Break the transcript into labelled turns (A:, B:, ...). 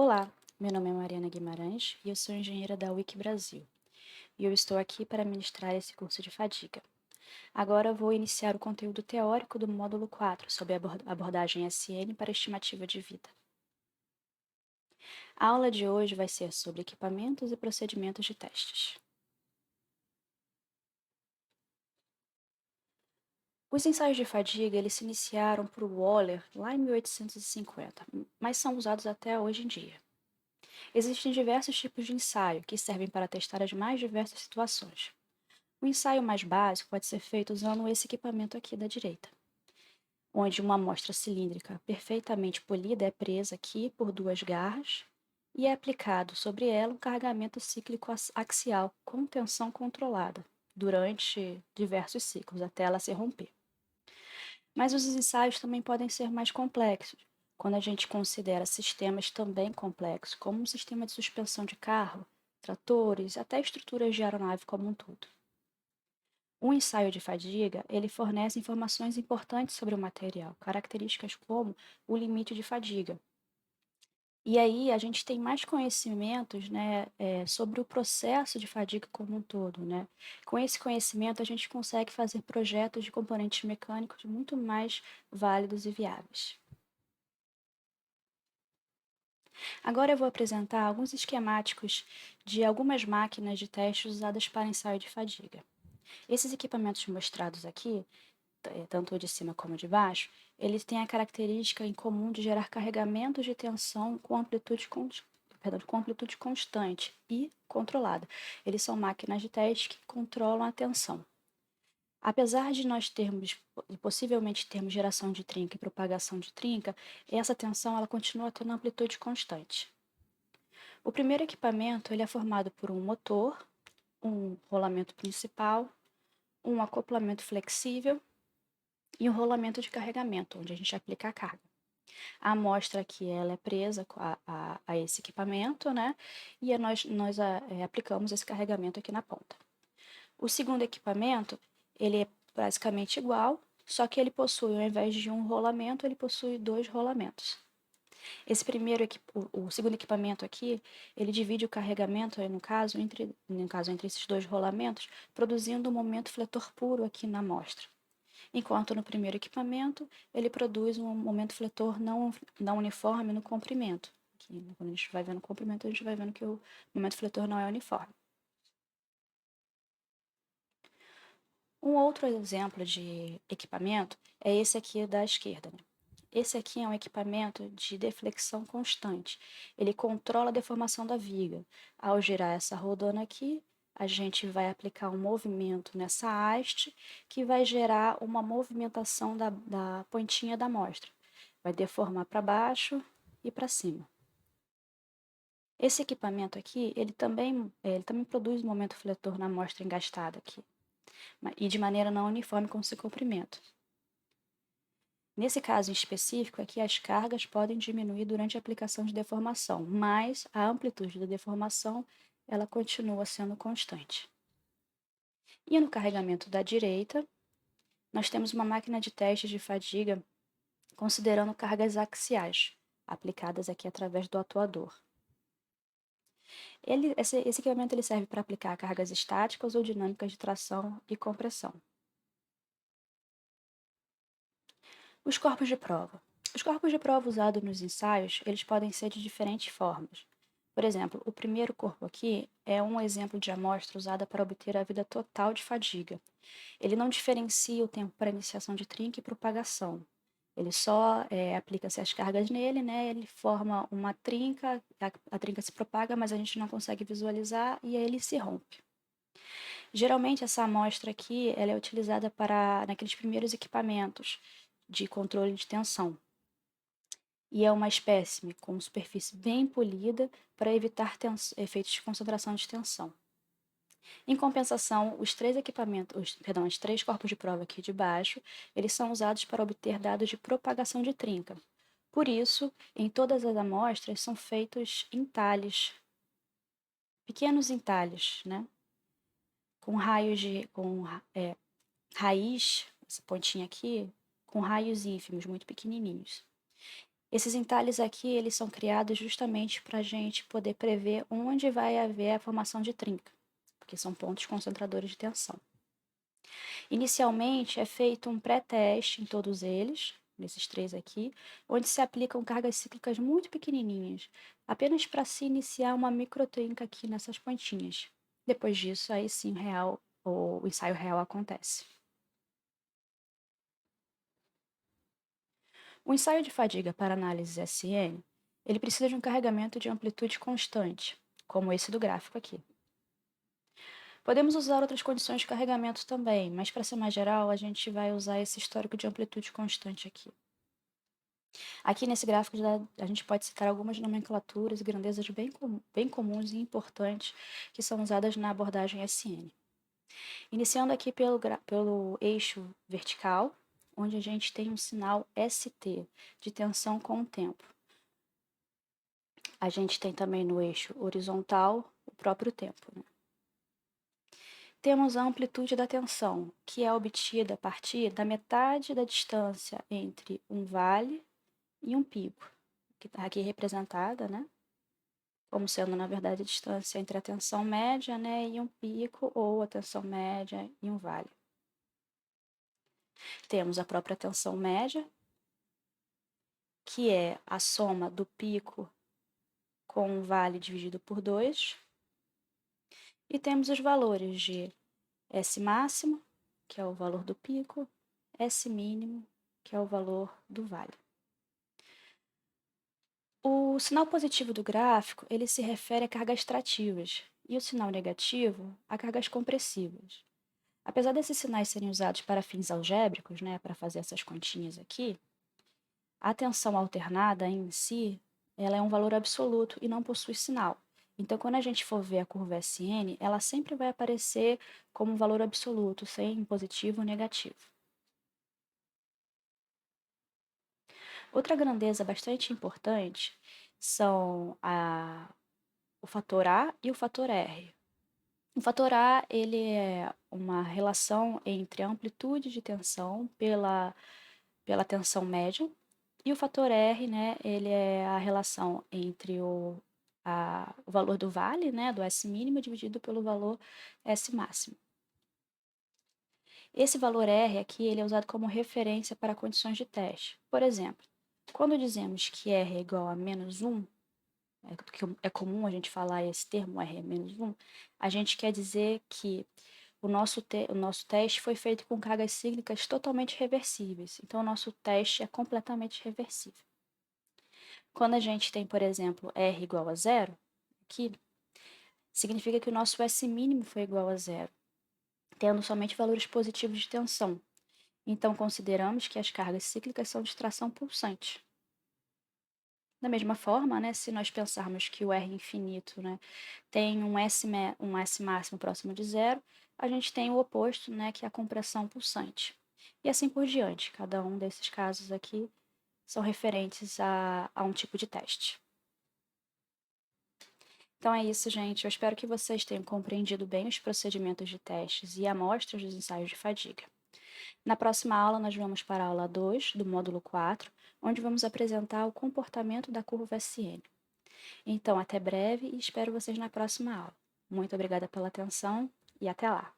A: Olá, meu nome é Mariana Guimarães e eu sou engenheira da UIC Brasil. E eu estou aqui para ministrar esse curso de fadiga. Agora eu vou iniciar o conteúdo teórico do módulo 4 sobre a abordagem SN para estimativa de vida. A aula de hoje vai ser sobre equipamentos e procedimentos de testes. Os ensaios de fadiga eles se iniciaram por Waller lá em 1850, mas são usados até hoje em dia. Existem diversos tipos de ensaio que servem para testar as mais diversas situações. O ensaio mais básico pode ser feito usando esse equipamento aqui da direita, onde uma amostra cilíndrica perfeitamente polida é presa aqui por duas garras e é aplicado sobre ela um carregamento cíclico axial com tensão controlada durante diversos ciclos até ela se romper. Mas os ensaios também podem ser mais complexos, quando a gente considera sistemas também complexos, como um sistema de suspensão de carro, tratores, até estruturas de aeronave como um todo. Um ensaio de fadiga, ele fornece informações importantes sobre o material, características como o limite de fadiga. E aí a gente tem mais conhecimentos, né, sobre o processo de fadiga como um todo, né? Com esse conhecimento a gente consegue fazer projetos de componentes mecânicos muito mais válidos e viáveis. Agora eu vou apresentar alguns esquemáticos de algumas máquinas de teste usadas para ensaio de fadiga. Esses equipamentos mostrados aqui tanto o de cima como o de baixo, eles têm a característica em comum de gerar carregamentos de tensão com amplitude constante e controlada. Eles são máquinas de teste que controlam a tensão. Apesar de nós possivelmente termos geração de trinca e propagação de trinca, essa tensão ela continua tendo amplitude constante. O primeiro equipamento ele é formado por um motor, um rolamento principal, um acoplamento flexível e um rolamento de carregamento, onde a gente aplica a carga. A amostra aqui ela é presa a esse equipamento, né? E nós aplicamos esse carregamento aqui na ponta. O segundo equipamento, ele é basicamente igual, só que ele possui, ao invés de um rolamento, ele possui dois rolamentos. O segundo equipamento aqui, ele divide o carregamento, no caso, entre esses dois rolamentos, produzindo um momento fletor puro aqui na amostra. Enquanto no primeiro equipamento, ele produz um momento fletor não uniforme no comprimento. Aqui, quando a gente vai vendo o comprimento, a gente vai vendo que o momento fletor não é uniforme. Um outro exemplo de equipamento é esse aqui da esquerda, né? Esse aqui é um equipamento de deflexão constante. Ele controla a deformação da viga. Ao girar essa rodona aqui, a gente vai aplicar um movimento nessa haste que vai gerar uma movimentação da pontinha da amostra. Vai deformar para baixo e para cima. Esse equipamento aqui, ele também produz um momento fletor na amostra engastada aqui, e de maneira não uniforme com seu comprimento. Nesse caso em específico, aqui as cargas podem diminuir durante a aplicação de deformação, mas a amplitude da deformação ela continua sendo constante. E no carregamento da direita, nós temos uma máquina de teste de fadiga considerando cargas axiais, aplicadas aqui através do atuador. Esse equipamento ele serve para aplicar cargas estáticas ou dinâmicas de tração e compressão. Os corpos de prova. Os corpos de prova usados nos ensaios, eles podem ser de diferentes formas. Por exemplo, o primeiro corpo aqui é um exemplo de amostra usada para obter a vida total de fadiga. Ele não diferencia o tempo para iniciação de trinca e propagação. Ele só aplica-se as cargas nele, né? Ele forma uma trinca, a trinca se propaga, mas a gente não consegue visualizar e aí ele se rompe. Geralmente essa amostra aqui ela é utilizada naqueles primeiros equipamentos de controle de tensão. E é uma espécime com superfície bem polida para evitar efeitos de concentração de tensão. Em compensação, os três corpos de prova aqui de baixo, eles são usados para obter dados de propagação de trinca. Por isso, em todas as amostras são feitos entalhes, pequenos entalhes, né? Com raiz, essa pontinha aqui, com raios ínfimos, muito pequenininhos. Esses entalhes aqui, eles são criados justamente para a gente poder prever onde vai haver a formação de trinca, porque são pontos concentradores de tensão. Inicialmente, é feito um pré-teste em todos eles, nesses três aqui, onde se aplicam cargas cíclicas muito pequenininhas, apenas para se iniciar uma microtrinca aqui nessas pontinhas. Depois disso, aí sim o ensaio real acontece. O ensaio de fadiga para análise SN, ele precisa de um carregamento de amplitude constante, como esse do gráfico aqui. Podemos usar outras condições de carregamento também, mas para ser mais geral, a gente vai usar esse histórico de amplitude constante aqui. Aqui nesse gráfico a gente pode citar algumas nomenclaturas e grandezas bem comuns e importantes que são usadas na abordagem SN. Iniciando aqui pelo eixo vertical, onde a gente tem um sinal ST, de tensão com o tempo. A gente tem também no eixo horizontal o próprio tempo, né? Temos a amplitude da tensão, que é obtida a partir da metade da distância entre um vale e um pico, que está aqui representada, né? Como sendo, na verdade, a distância entre a tensão média, né, e um pico, ou a tensão média e um vale. Temos a própria tensão média, que é a soma do pico com o vale dividido por 2. E temos os valores de S máximo, que é o valor do pico, S mínimo, que é o valor do vale. O sinal positivo do gráfico, ele se refere a cargas trativas, e o sinal negativo a cargas compressivas. Apesar desses sinais serem usados para fins algébricos, né, para fazer essas continhas aqui, a tensão alternada em si, ela é um valor absoluto e não possui sinal. Então, quando a gente for ver a curva SN, ela sempre vai aparecer como um valor absoluto, sem positivo ou negativo. Outra grandeza bastante importante são o fator A e o fator R. O fator A, ele é uma relação entre a amplitude de tensão pela tensão média, e o fator R, né, ele é a relação entre o valor do vale, né, do S mínimo, dividido pelo valor S máximo. Esse valor R aqui, ele é usado como referência para condições de teste. Por exemplo, quando dizemos que R é igual a menos 1, é comum a gente falar esse termo, R é menos 1, a gente quer dizer que o nosso teste foi feito com cargas cíclicas totalmente reversíveis. Então, o nosso teste é completamente reversível. Quando a gente tem, por exemplo, R igual a zero, aqui, significa que o nosso S mínimo foi igual a zero, tendo somente valores positivos de tensão. Então, consideramos que as cargas cíclicas são de tração pulsante. Da mesma forma, né, se nós pensarmos que o R infinito, né, tem um S máximo próximo de zero, a gente tem o oposto, né, que é a compressão pulsante. E assim por diante. Cada um desses casos aqui são referentes a um tipo de teste. Então é isso, gente. Eu espero que vocês tenham compreendido bem os procedimentos de testes e amostras dos ensaios de fadiga. Na próxima aula, nós vamos para a aula 2 do módulo 4, onde vamos apresentar o comportamento da curva SN. Então, até breve e espero vocês na próxima aula. Muito obrigada pela atenção e até lá!